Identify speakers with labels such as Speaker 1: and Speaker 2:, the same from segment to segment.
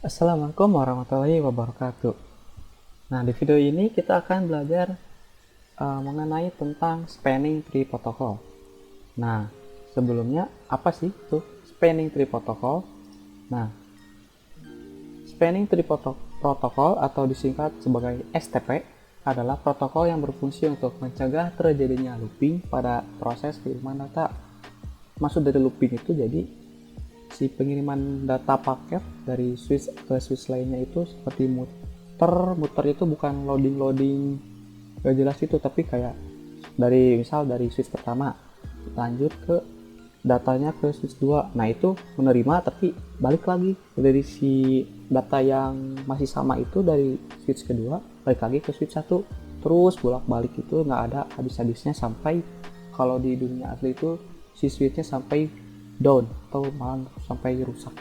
Speaker 1: Assalamualaikum warahmatullahi wabarakatuh. Nah, di video ini kita akan belajar mengenai tentang spanning tree protocol. Nah, sebelumnya apa sih itu spanning tree protocol? Nah, spanning tree protocol atau disingkat sebagai STP adalah protokol yang berfungsi untuk mencegah terjadinya looping pada proses pengiriman data. Maksud dari looping itu jadi si pengiriman data paket dari switch ke switch lainnya itu seperti muter itu bukan loading gak jelas itu, tapi kayak dari switch pertama lanjut ke datanya ke switch 2. Nah, itu menerima tapi balik lagi dari si data yang masih sama itu dari switch kedua balik lagi ke switch 1, terus bolak-balik itu nggak ada habis-habisnya sampai kalau di dunia asli itu si switchnya sampai down atau malah sampai rusak.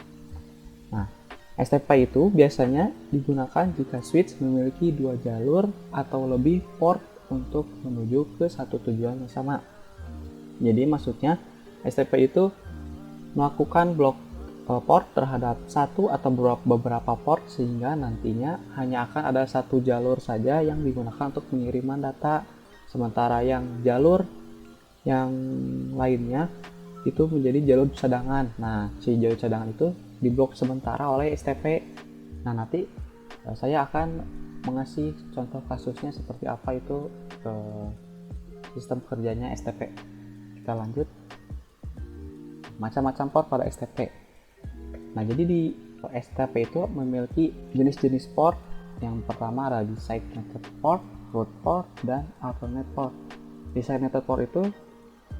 Speaker 1: Nah, STP itu biasanya digunakan jika switch memiliki dua jalur atau lebih port untuk menuju ke satu tujuan yang sama. Jadi maksudnya STP itu melakukan blok port terhadap satu atau beberapa port sehingga nantinya hanya akan ada satu jalur saja yang digunakan untuk pengiriman data, sementara yang jalur yang lainnya itu menjadi jalur cadangan. Nah, si jalur cadangan itu diblok sementara oleh STP. Nah, nanti saya akan mengasih contoh kasusnya seperti apa itu sistem kerjanya STP. Kita lanjut. Macam-macam port pada STP. Nah, jadi di STP itu memiliki jenis-jenis port. Yang pertama ada designated port, root port, dan alternate port. Designated port itu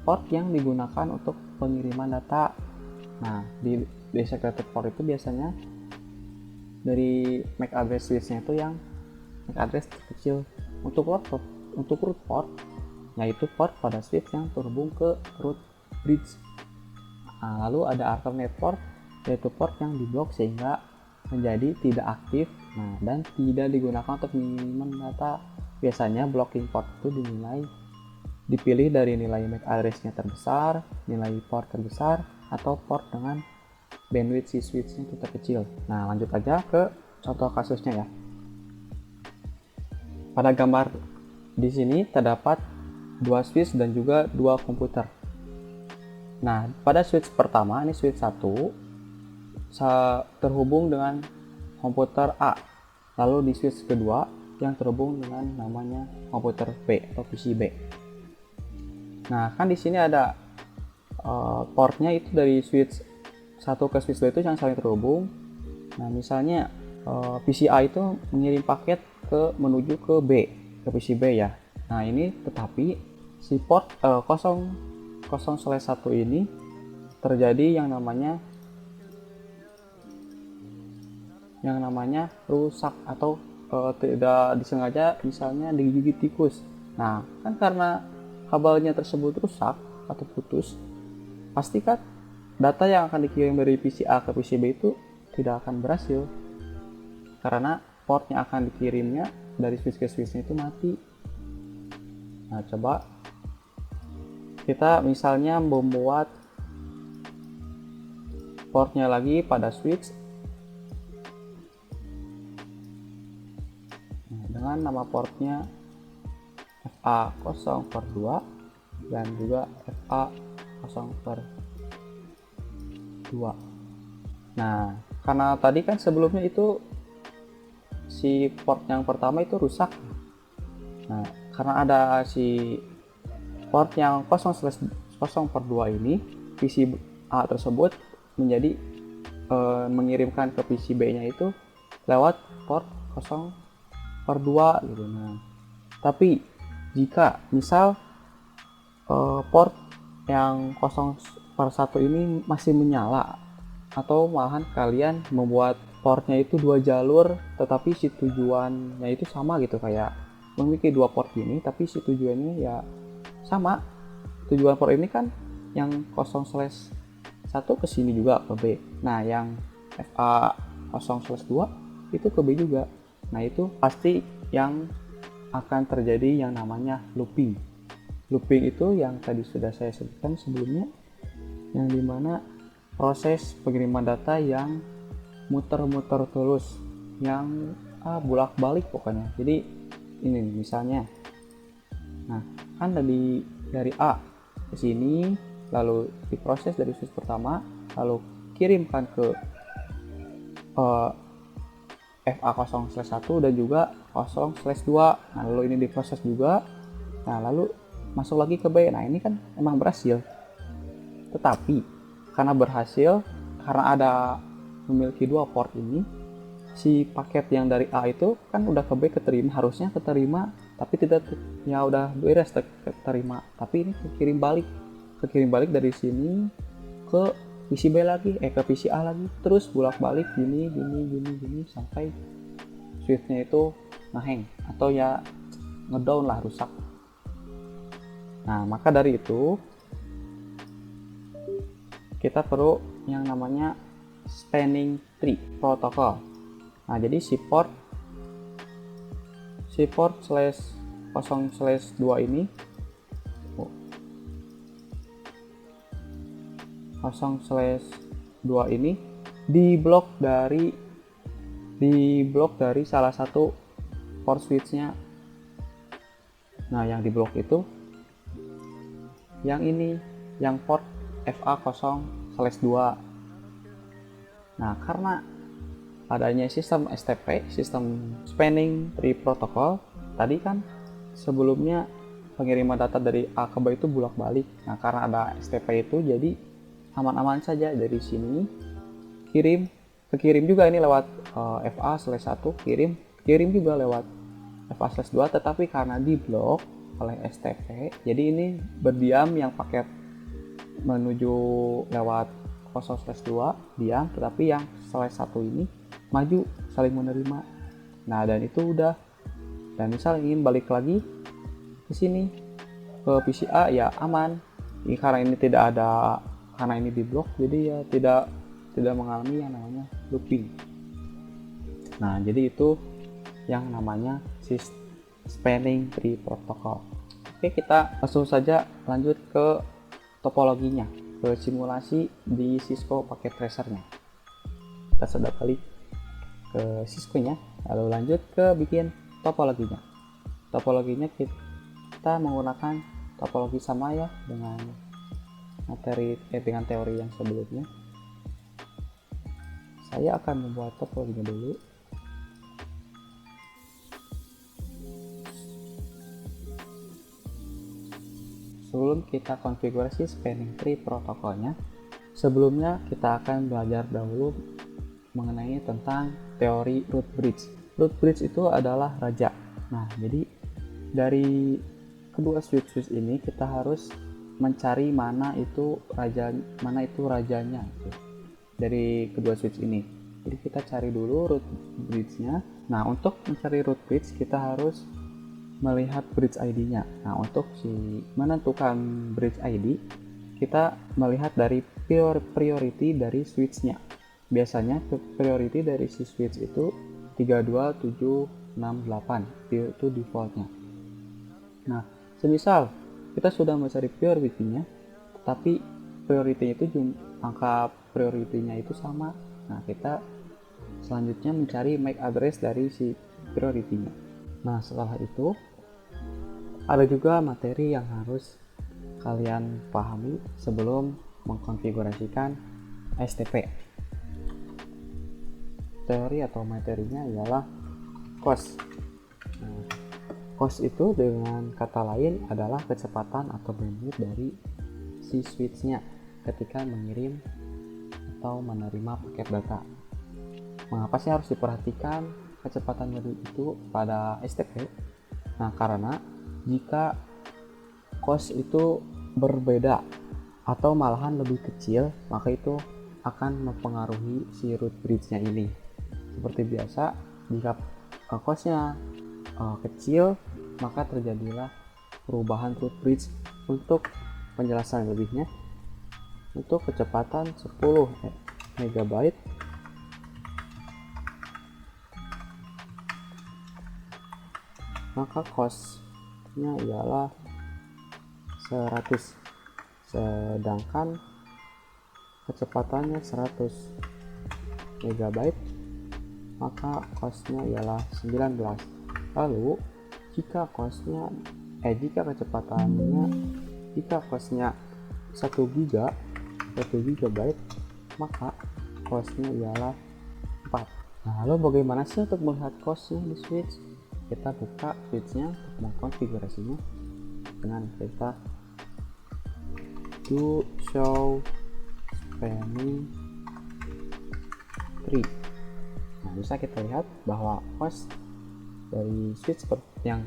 Speaker 1: port yang digunakan untuk pengiriman data. Nah, di designated port itu biasanya dari MAC address switch-nya itu yang MAC address terkecil. Untuk root port yaitu port pada switch yang terhubung ke root bridge. Nah, lalu ada alternate port yaitu port yang diblok sehingga menjadi tidak aktif, nah, dan tidak digunakan untuk pengiriman data. Biasanya blocking port itu dipilih dari nilai MAC address-nya terbesar, nilai port terbesar, atau port dengan bandwidth si switch-nya itu terkecil. Nah, lanjut aja ke contoh kasusnya ya. Pada gambar di sini terdapat dua switch dan juga dua komputer. Nah, pada switch pertama, ini switch 1, terhubung dengan komputer A. Lalu di switch kedua yang terhubung dengan namanya komputer B atau PC B. Nah, kan di sini ada portnya itu dari switch 1 ke switch 2 itu yang saling terhubung. Nah, misalnya PCA itu mengirim paket menuju ke B, ke PC B ya. Nah, ini tetapi si port 0/1 ini terjadi yang namanya rusak atau tidak disengaja misalnya digigit tikus. Nah, kan karena kabelnya tersebut rusak atau putus, pasti kan data yang akan dikirim dari PC A ke PC B itu tidak akan berhasil karena port yang akan dikirimnya dari switch ke switch itu mati. Nah, coba kita misalnya membuat portnya lagi pada switch dengan nama portnya FA0/2 dan juga FA0/2. Nah, karena tadi kan sebelumnya itu si port yang pertama itu rusak. Nah, karena ada si port yang 0/2 ini, PC A tersebut menjadi mengirimkan ke PC B-nya itu lewat port 0/2 gitu. Nah, tapi jika misal port yang 0/1 ini masih menyala atau malahan kalian membuat portnya itu dua jalur tetapi si tujuannya itu sama gitu, kayak memiliki dua port ini tapi si tujuannya ya sama. Tujuan port ini kan yang 0/1 ke sini juga ke B. Nah, yang FA 0/2 itu ke B juga. Nah, itu pasti yang akan terjadi yang namanya looping. Looping itu yang tadi sudah saya sebutkan sebelumnya, yang dimana proses pengiriman data yang muter-muter terus yang bolak-balik pokoknya. Jadi ini nih, misalnya, nah kan dari A ke sini, lalu diproses dari switch pertama, lalu kirimkan ke FA0/1 dan juga 0/2. Nah lalu ini diproses juga, nah lalu masuk lagi ke B. Nah ini kan emang berhasil, tetapi karena berhasil, karena ada memiliki dua port ini, si paket yang dari A itu kan udah ke B keterima, harusnya keterima, tapi tidak, ya udah beres keterima, tapi ini kekirim balik dari sini ke PC B lagi, ke PC A lagi, terus bolak-balik gini sampai switchnya itu ngehang atau ya ngedown lah, rusak. Nah maka dari itu kita perlu yang namanya spanning tree protocol. Nah jadi si port /0/2 ini 0/2 ini diblok dari salah satu port switch-nya. Nah yang diblok itu yang ini, yang port FA0/2. Nah karena adanya sistem STP, sistem spanning tree protocol, tadi kan sebelumnya pengiriman data dari A ke B itu bolak-balik. Nah karena ada STP itu, jadi aman-aman saja dari sini kekirim juga ini lewat FA/1, kirim juga lewat FA/2, tetapi karena diblok oleh STP, jadi ini berdiam, yang paket menuju lewat 0/2 diam, tetapi yang /1 ini maju saling menerima. Nah dan itu udah, dan misal ingin balik lagi ke sini ke PC A ya aman. Ini karena ini tidak ada, karena ini diblok, jadi ya tidak mengalami yang namanya looping. Nah jadi itu yang namanya spanning tree protocol. Oke, kita langsung saja lanjut ke topologinya, ke simulasi di Cisco paket tracernya. Kita sudah balik ke Cisco nya, lalu lanjut ke bikin topologinya. Kita menggunakan topologi sama ya dengan dengan teori yang sebelumnya. Saya akan membuat topologinya dulu. Sebelum kita konfigurasi spanning tree protokolnya, sebelumnya kita akan belajar dahulu mengenai tentang teori root bridge. Root bridge itu adalah raja. Nah, jadi dari kedua switch ini kita harus mencari mana itu rajanya gitu, dari kedua switch ini. Jadi kita cari dulu root bridge-nya. Nah, untuk mencari root bridge kita harus melihat bridge ID-nya. Nah, untuk menentukan bridge ID, kita melihat dari priority dari switch-nya. Biasanya priority dari si switch itu 32768, itu default-nya. Nah, semisal kita sudah mencari priority-nya, tetapi priority-nya itu angka priority-nya itu sama. Nah, kita selanjutnya mencari MAC address dari si priority-nya. Nah, setelah itu ada juga materi yang harus kalian pahami sebelum mengkonfigurasikan STP. Teori atau materinya ialah COS. Nah, COS itu dengan kata lain adalah kecepatan atau bandwidth dari si switch-nya ketika mengirim atau menerima paket data. Mengapa sih harus diperhatikan kecepatan bandwidth itu pada STP? Nah, karena jika COS itu berbeda atau malahan lebih kecil, maka itu akan mempengaruhi si root bridge-nya ini. Seperti biasa, jika COS-nya kecil, maka terjadilah perubahan root bridge. Untuk penjelasan lebihnya, untuk kecepatan 10 MB, maka COS-nya ialah 100, sedangkan kecepatannya 100. MB, maka costnya ialah 19. Lalu jika costnya 1 GB, maka costnya ialah 4. Nah, lalu bagaimana sih untuk melihat costnya di switch? Kita buka switchnya untuk mengkonfigurasinya dengan perintah do show spanning tree. Nah, bisa kita lihat bahwa cost dari switch yang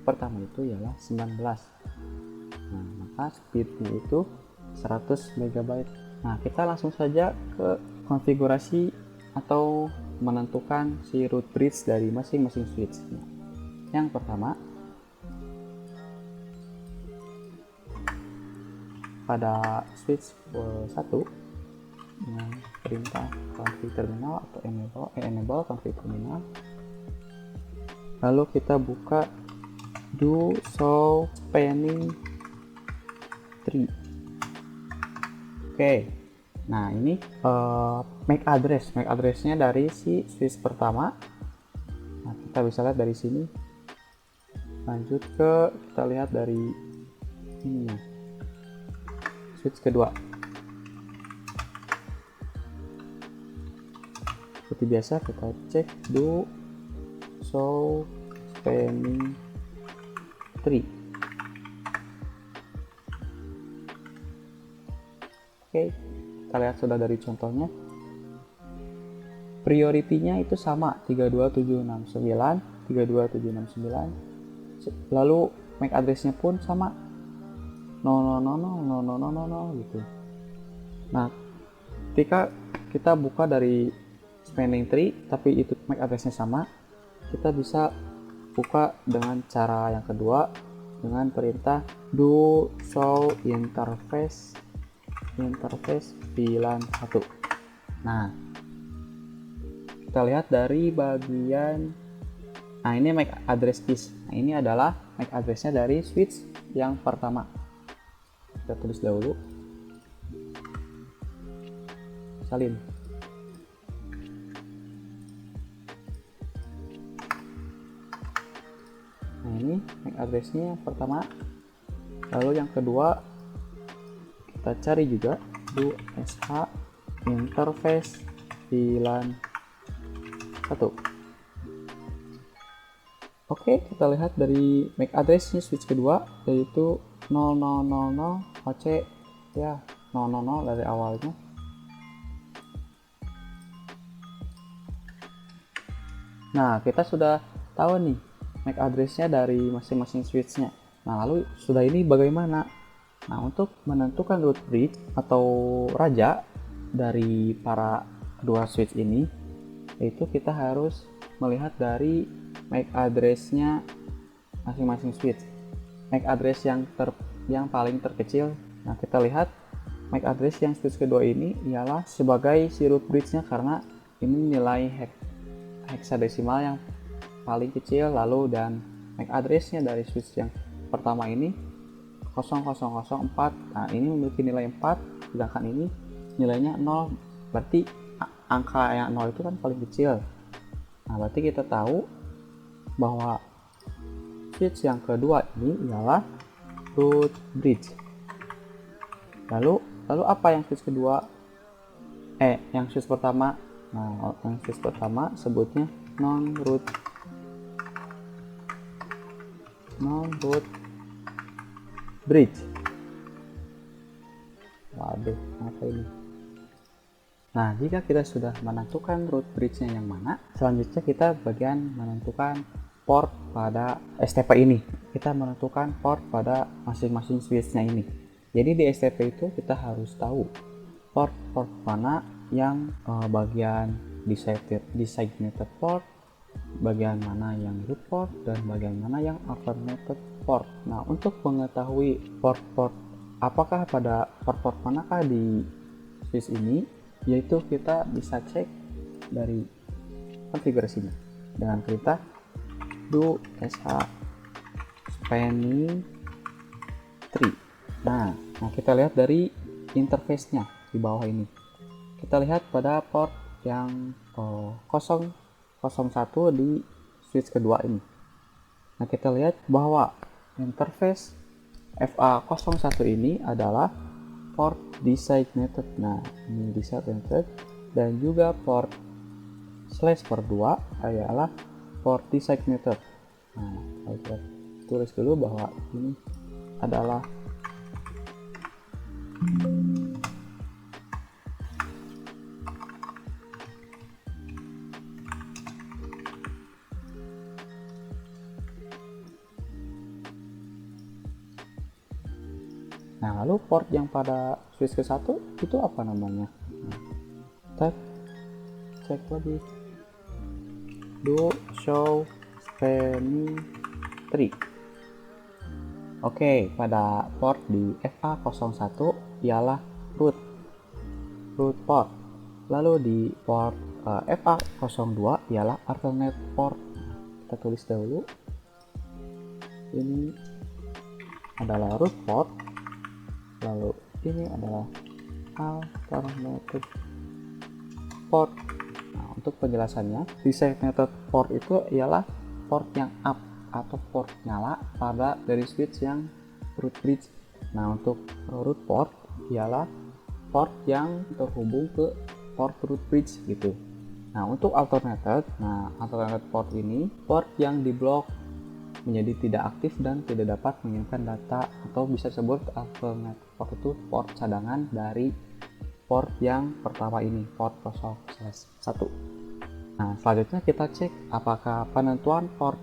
Speaker 1: pertama itu ialah 19. Nah, maka speednya itu 100 MB. Nah, kita langsung saja ke konfigurasi atau menentukan si root bridge dari masing-masing switch. Nah, yang pertama, pada switch 1 dengan perintah config terminal atau enable config terminal, lalu kita buka do show spanning tree. Oke, nah ini MAC addressnya dari si switch pertama. Nah, kita bisa lihat dari sini. Lanjut kita lihat dari ini, switch kedua. Seperti biasa kita cek do show spanning tree. Oke, kita lihat sudah dari contohnya. Prioritinya itu sama 32769, 32769. Lalu MAC addressnya pun sama 0000000 gitu. Nah, ketika kita buka dari spanning tree tapi itu MAC addressnya sama, kita bisa buka dengan cara yang kedua dengan perintah do show interface VLAN 1. Nah, kita lihat dari bagian, nah ini MAC address keys. Nah, ini adalah MAC addressnya dari switch yang pertama. Kita tulis dahulu, salin. Nah, ini MAC addressnya yang pertama. Lalu yang kedua kita cari juga do sh interface VLAN 1. Oke, kita lihat dari MAC addressnya switch kedua yaitu 0000 HC, ya 000 dari awalnya. Nah, kita sudah tahu nih MAC addressnya dari masing-masing switchnya. Nah, lalu sudah ini bagaimana? Nah, untuk menentukan root bridge atau raja dari para kedua switch ini, yaitu kita harus melihat dari MAC addressnya masing-masing switch. MAC address yang paling terkecil. Nah, kita lihat MAC address yang switch kedua ini ialah sebagai si root bridge-nya karena ini nilai hexadesimal yang paling kecil. Lalu dan MAC address-nya dari switch yang pertama ini 0004. Nah, ini memiliki nilai 4, sedangkan ini nilainya 0. Berarti angka yang 0 itu kan paling kecil. Nah, berarti kita tahu bahwa switch yang kedua ini ialah root bridge. Lalu apa yang switch kedua? Yang switch pertama. Nah, yang switch pertama sebutnya non-root bridge. Waduh, apa ini? Nah, jika kita sudah menentukan root bridge-nya yang mana, selanjutnya kita bagian menentukan port pada STP ini. Kita menentukan port pada masing-masing switch-nya ini. Jadi di STP itu kita harus tahu port mana yang bagian designated port, bagian mana yang root port, dan bagian mana yang alternated port. Nah, untuk mengetahui port apakah pada port manakah di switch ini, yaitu kita bisa cek dari konfigurasinya dengan perintah do sh spanning tree. Nah, kita lihat dari interface-nya di bawah ini. Kita lihat pada port yang 001 di switch kedua ini. Nah, kita lihat bahwa interface FA01 ini adalah port designated. Nah, ini designated, dan juga port /2 adalah port designated. Nah, kita tulis dulu bahwa ini adalah Nah, lalu port yang pada switch ke 1 itu apa namanya? Nah, kita cek lagi. Do show spanning tree. Oke, pada port di FA01 ialah root port. Lalu di port FA02 ialah alternate port. Kita tulis dahulu. Ini adalah root port. Lalu ini adalah alternative port. Nah, untuk penjelasannya, designated port itu ialah port yang up atau port nyala pada dari switch yang root bridge. Nah, untuk root port ialah port yang terhubung ke port root bridge gitu. Nah, untuk alternated port ini port yang diblok menjadi tidak aktif dan tidak dapat mengirimkan data, atau bisa disebut alternate port itu port cadangan dari port yang pertama ini, port 0/1. Nah, selanjutnya kita cek apakah penentuan port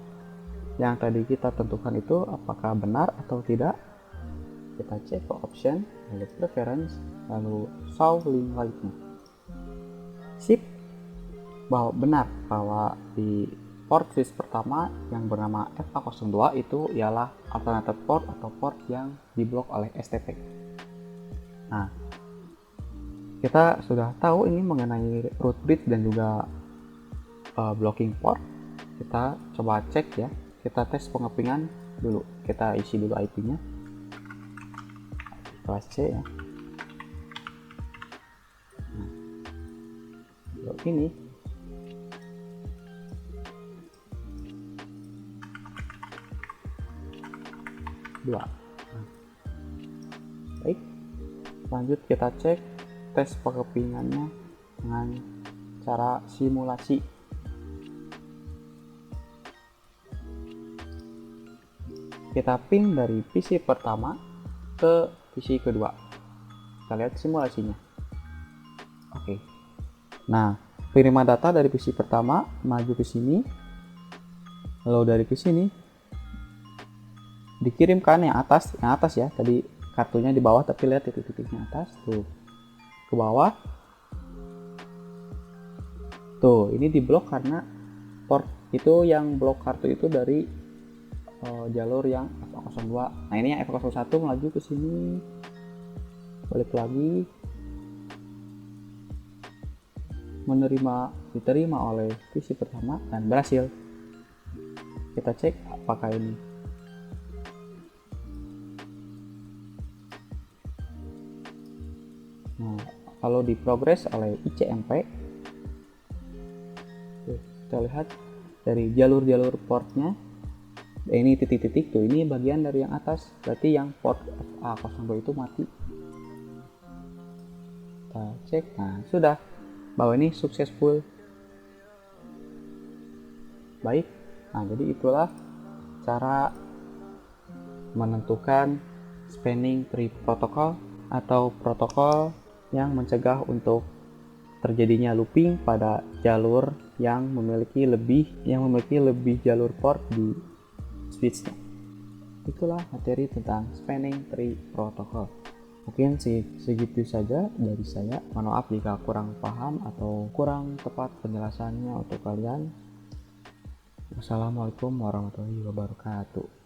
Speaker 1: yang tadi kita tentukan itu apakah benar atau tidak. Kita cek ke option, lalu preference, lalu show link lightnya. Sip, bahwa benar bahwa di port switch pertama yang bernama FA02 itu ialah alternative port atau port yang diblok oleh STP. Nah, kita sudah tahu ini mengenai root bridge dan juga blocking port. Kita coba cek ya, kita tes pengepingan dulu. Kita isi dulu IP-nya, kelas C ya. Nah, ini dua. Nah, baik, lanjut kita cek tes pengepingannya dengan cara simulasi. Kita ping dari PC pertama ke PC kedua. Kita lihat simulasinya. Oke. Nah, penerimaan data dari PC pertama maju ke sini, lalu dari ke sini dikirimkan yang atas ya, tadi kartunya di bawah tapi lihat titik-titiknya atas tuh ke bawah tuh, ini diblok karena port itu yang blok kartu itu dari jalur yang FA02. Nah, ini yang FA01 melaju ke sini, balik lagi, diterima oleh PC pertama dan berhasil. Kita cek apakah ini. Nah, kalau di progress oleh ICMP, kita lihat dari jalur-jalur portnya, ini titik-titik tuh, ini bagian dari yang atas, berarti yang port FA02 itu mati. Kita cek, nah sudah, bahwa ini successful. Baik, nah jadi itulah cara menentukan spanning tree protocol atau protokol yang mencegah untuk terjadinya looping pada jalur yang memiliki lebih jalur port di switchnya. Itulah materi tentang spanning tree protocol. Mungkin segitu saja dari saya. Mohon maaf jika kurang paham atau kurang tepat penjelasannya untuk kalian. Wassalamualaikum warahmatullahi wabarakatuh.